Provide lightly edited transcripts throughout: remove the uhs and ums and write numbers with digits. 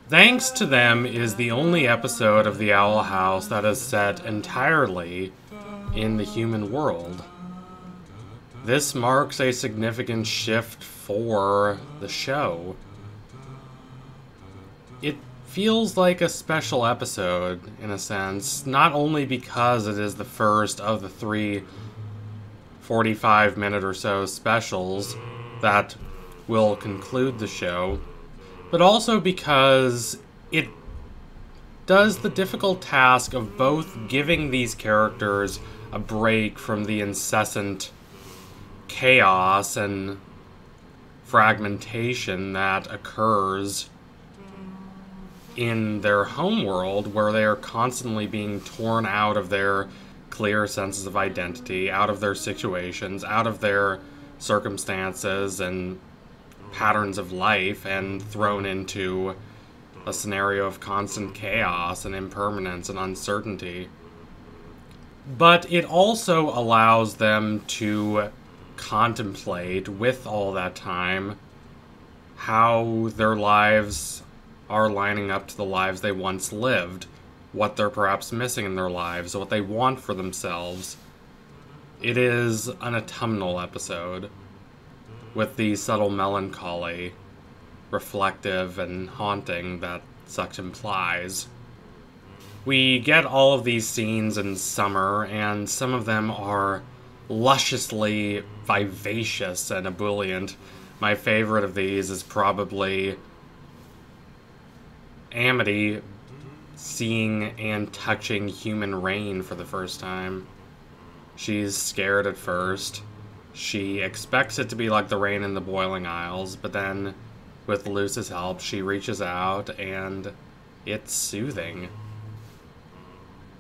Thanks to them is the only episode of The Owl House that is set entirely in the human world. This marks a significant shift for the show. It feels like a special episode, in a sense, not only because it is the first of the 3 45-minute or so specials that will conclude the show, but also because it does the difficult task of both giving these characters a break from the incessant chaos and fragmentation that occurs in their homeworld, where they are constantly being torn out of their clear senses of identity, out of their situations, out of their circumstances and patterns of life, and thrown into a scenario of constant chaos and impermanence and uncertainty. But it also allows them to contemplate, with all that time, how their lives are lining up to the lives they once lived, what they're perhaps missing in their lives, what they want for themselves. It is an autumnal episode, with the subtle melancholy, reflective and haunting that such implies. We get all of these scenes in summer, and some of them are lusciously vivacious and ebullient. My favorite of these is probably Amity seeing and touching human rain for the first time. She's scared at first. She expects it to be like the rain in the Boiling Isles, but then, with Luce's help, she reaches out and it's soothing.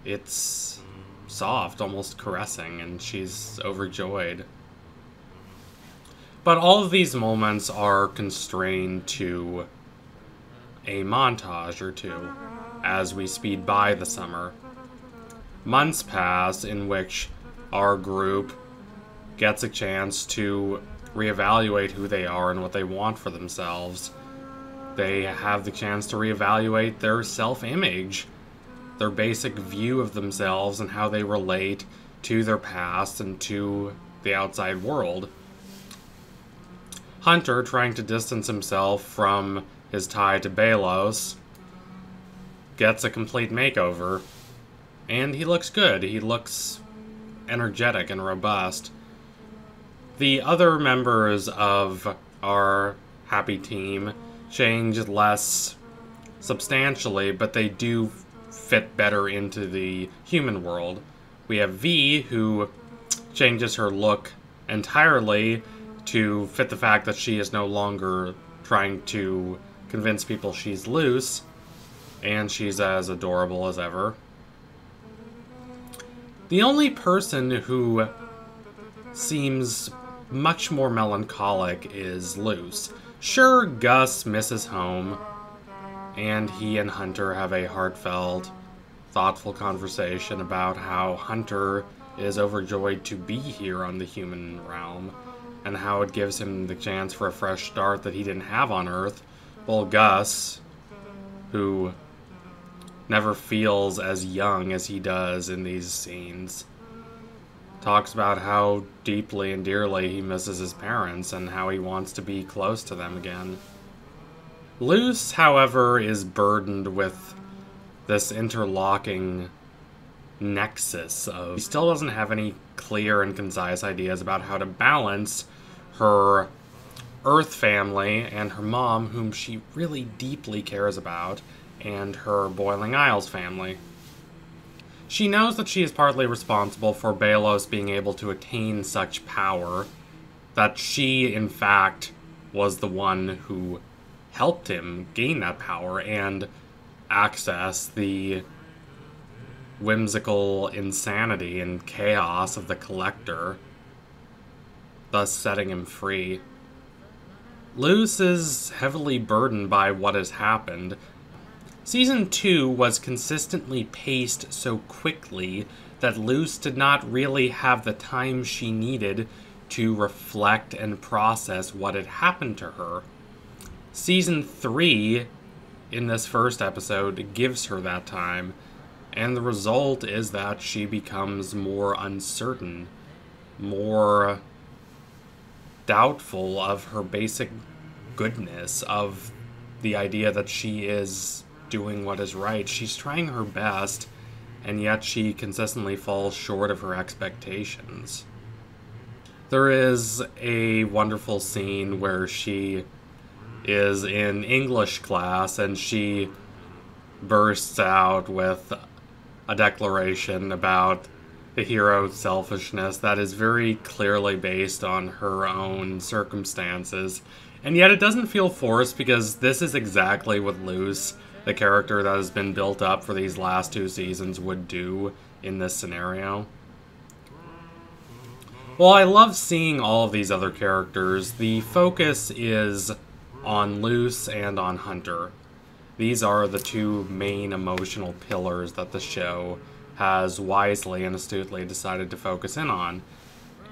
It's soft, almost caressing, and she's overjoyed. But all of these moments are constrained to a montage or two as we speed by the summer. Months pass in which our group gets a chance to reevaluate who they are and what they want for themselves. They have the chance to reevaluate their self-image, their basic view of themselves, and how they relate to their past and to the outside world. Hunter, trying to distance himself from his tie to Belos, gets a complete makeover, and he looks good. He looks energetic and robust. The other members of our happy team change less substantially, but they do fit better into the human world. We have V, who changes her look entirely to fit the fact that she is no longer trying to convince people she's Luce, and she's as adorable as ever. The only person who seems much more melancholic is Luce. Sure, Gus misses home, and he and Hunter have a heartfelt, thoughtful conversation about how Hunter is overjoyed to be here on the human realm, and how it gives him the chance for a fresh start that he didn't have on Earth. Well, Gus, who never feels as young as he does in these scenes, talks about how deeply and dearly he misses his parents and how he wants to be close to them again. Luce, however, is burdened with this interlocking nexus of... She still doesn't have any clear and concise ideas about how to balance her Earth family and her mom, whom she really deeply cares about, and her Boiling Isles family. She knows that she is partly responsible for Belos being able to attain such power, that she, in fact, was the one who helped him gain that power and access the whimsical insanity and chaos of the Collector, thus setting him free. Luce is heavily burdened by what has happened. Season 2 was consistently paced so quickly that Luce did not really have the time she needed to reflect and process what had happened to her. Season 3 in this first episode gives her that time, and the result is that she becomes more uncertain, more doubtful of her basic goodness, of the idea that she is doing what is right. She's trying her best, and yet she consistently falls short of her expectations. There is a wonderful scene where she is in English class and she bursts out with a declaration about the hero's selfishness that is very clearly based on her own circumstances. And yet it doesn't feel forced, because this is exactly what Luce, the character that has been built up for these last 2 seasons, would do in this scenario. While I love seeing all of these other characters, the focus is on Luce and on Hunter. These are the 2 main emotional pillars that the show has wisely and astutely decided to focus in on.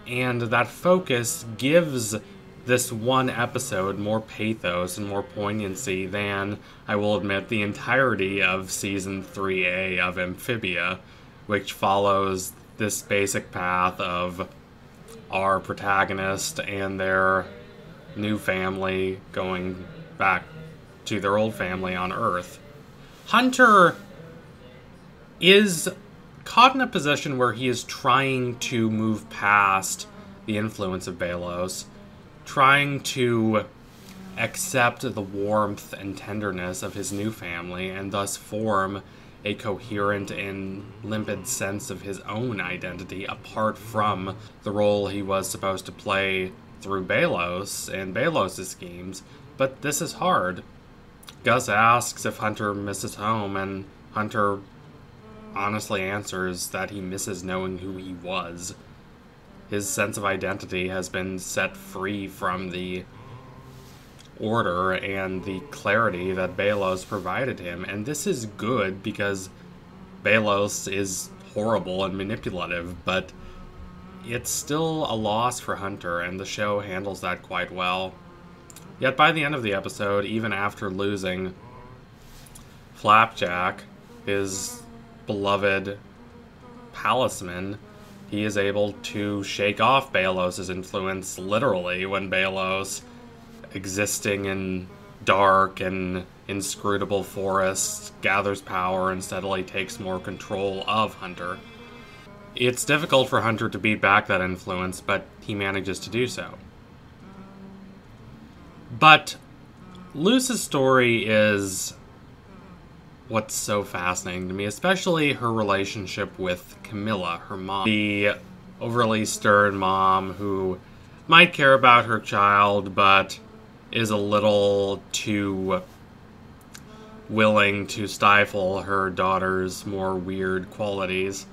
And that focus gives this one episode more pathos and more poignancy than, I will admit, the entirety of Season 3A of Amphibia, which follows this basic path of our protagonist and their new family going back to their old family on Earth. Hunter is caught in a position where he is trying to move past the influence of Belos, trying to accept the warmth and tenderness of his new family, and thus form a coherent and limpid sense of his own identity apart from the role he was supposed to play through Belos and Belos' schemes. But this is hard. Gus asks if Hunter misses home, and Hunter honestly answers that he misses knowing who he was. His sense of identity has been set free from the order and the clarity that Belos provided him, and this is good because Belos is horrible and manipulative, but it's still a loss for Hunter, and the show handles that quite well. Yet by the end of the episode, even after losing Flapjack, his beloved palisman, he is able to shake off Belos' influence literally when Belos, existing in dark and inscrutable forests, gathers power and steadily takes more control of Hunter. It's difficult for Hunter to beat back that influence, but he manages to do so. But Luce's story is what's so fascinating to me, especially her relationship with Camilla, her mom. The overly stern mom who might care about her child, but is a little too willing to stifle her daughter's more weird qualities.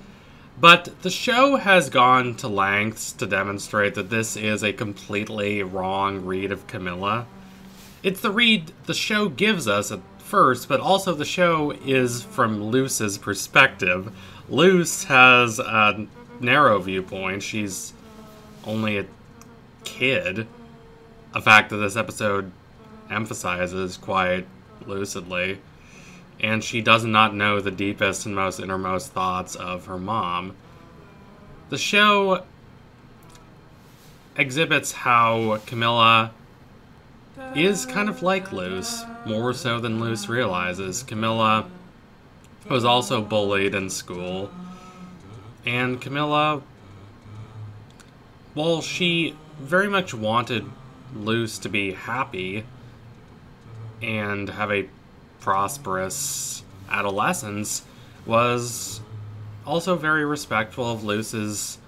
But the show has gone to lengths to demonstrate that this is a completely wrong read of Camilla. It's the read the show gives us at first, but also the show is from Luce's perspective. Luce has a narrow viewpoint. She's only a kid. A fact that this episode emphasizes quite lucidly. And she does not know the deepest and most innermost thoughts of her mom. The show exhibits how Camilla is kind of like Luce, more so than Luce realizes. Camilla was also bullied in school, and Camilla, while she very much wanted Luce to be happy and have a prosperous adolescence, was also very respectful of Luce's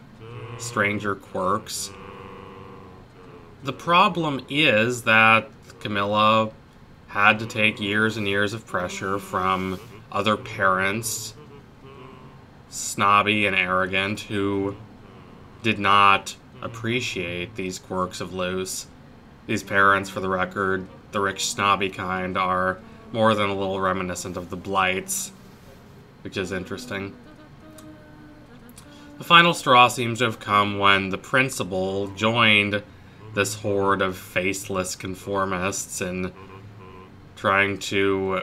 stranger quirks. The problem is that Camilla had to take years and years of pressure from other parents, snobby and arrogant, who did not appreciate these quirks of Luce. These parents, for the record, the rich snobby kind, are more than a little reminiscent of the Blights, which is interesting. The final straw seems to have come when the principal joined this horde of faceless conformists in trying to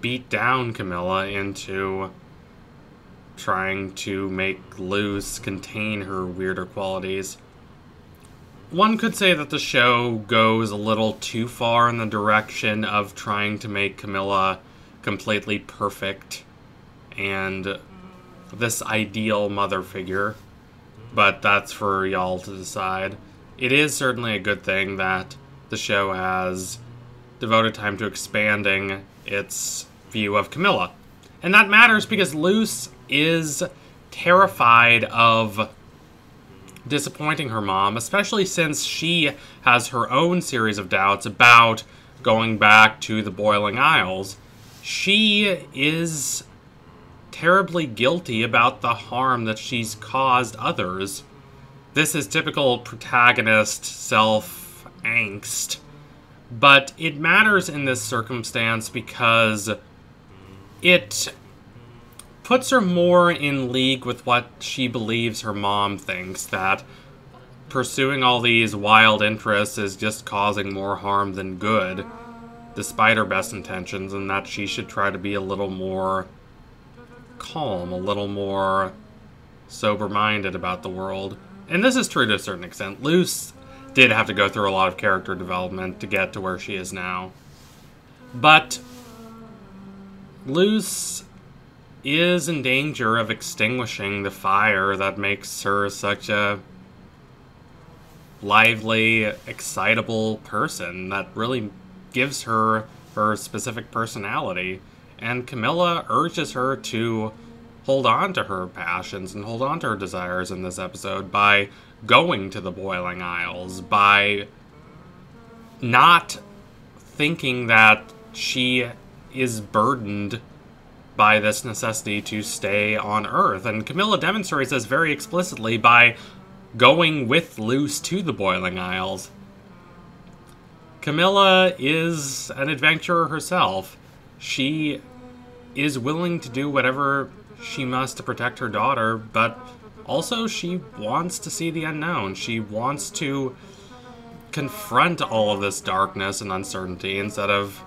beat down Camilla into trying to make Luz contain her weirder qualities. One could say that the show goes a little too far in the direction of trying to make Camilla completely perfect and this ideal mother figure, but that's for y'all to decide. It is certainly a good thing that the show has devoted time to expanding its view of Camilla. And that matters because Luz is terrified of disappointing her mom, especially since she has her own series of doubts about going back to the Boiling Isles. She is terribly guilty about the harm that she's caused others. This is typical protagonist self-angst. But it matters in this circumstance because it puts her more in league with what she believes her mom thinks, that pursuing all these wild interests is just causing more harm than good, despite her best intentions, and that she should try to be a little more calm, a little more sober-minded about the world. And this is true to a certain extent. Luz did have to go through a lot of character development to get to where she is now. But Luz is in danger of extinguishing the fire that makes her such a lively, excitable person that really gives her her specific personality. And Camilla urges her to hold on to her passions and hold on to her desires in this episode by going to the Boiling Isles, by not thinking that she is burdened by this necessity to stay on Earth. And Camilla demonstrates this very explicitly by going with Luz to the Boiling Isles. Camilla is an adventurer herself. She is willing to do whatever she must to protect her daughter, but also she wants to see the unknown. She wants to confront all of this darkness and uncertainty instead of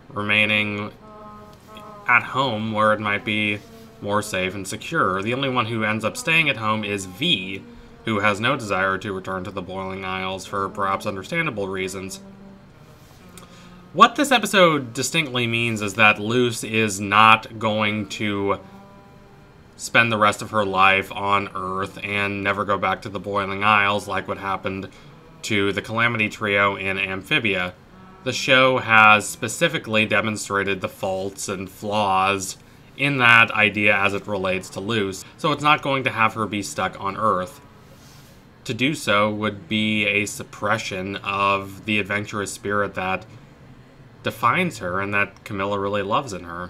remaining at home where it might be more safe and secure. The only one who ends up staying at home is V, who has no desire to return to the Boiling Isles for perhaps understandable reasons. What this episode distinctly means is that Luz is not going to spend the rest of her life on Earth and never go back to the Boiling Isles like what happened to the Calamity Trio in Amphibia. The show has specifically demonstrated the faults and flaws in that idea as it relates to Luz, so it's not going to have her be stuck on Earth. To do so would be a suppression of the adventurous spirit that defines her and that Camilla really loves in her.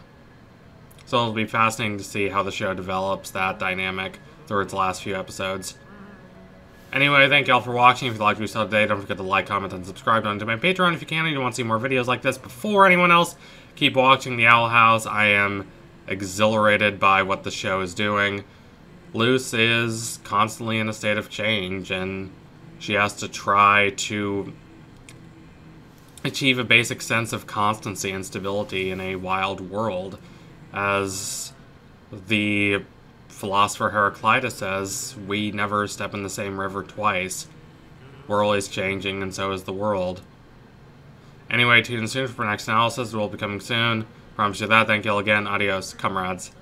So it'll be fascinating to see how the show develops that dynamic through its last few episodes. Anyway, thank you all for watching. If you liked what you saw today, don't forget to like, comment, and subscribe to my Patreon if you can and you want to see more videos like this before anyone else. Keep watching The Owl House. I am exhilarated by what the show is doing. Luz is constantly in a state of change, and she has to try to achieve a basic sense of constancy and stability in a wild world. As the philosopher Heraclitus says, we never step in the same river twice. We're always changing, and so is the world. Anyway, tune in soon for our next analysis. It will be coming soon. Promise you that. Thank you all again. Adios, comrades.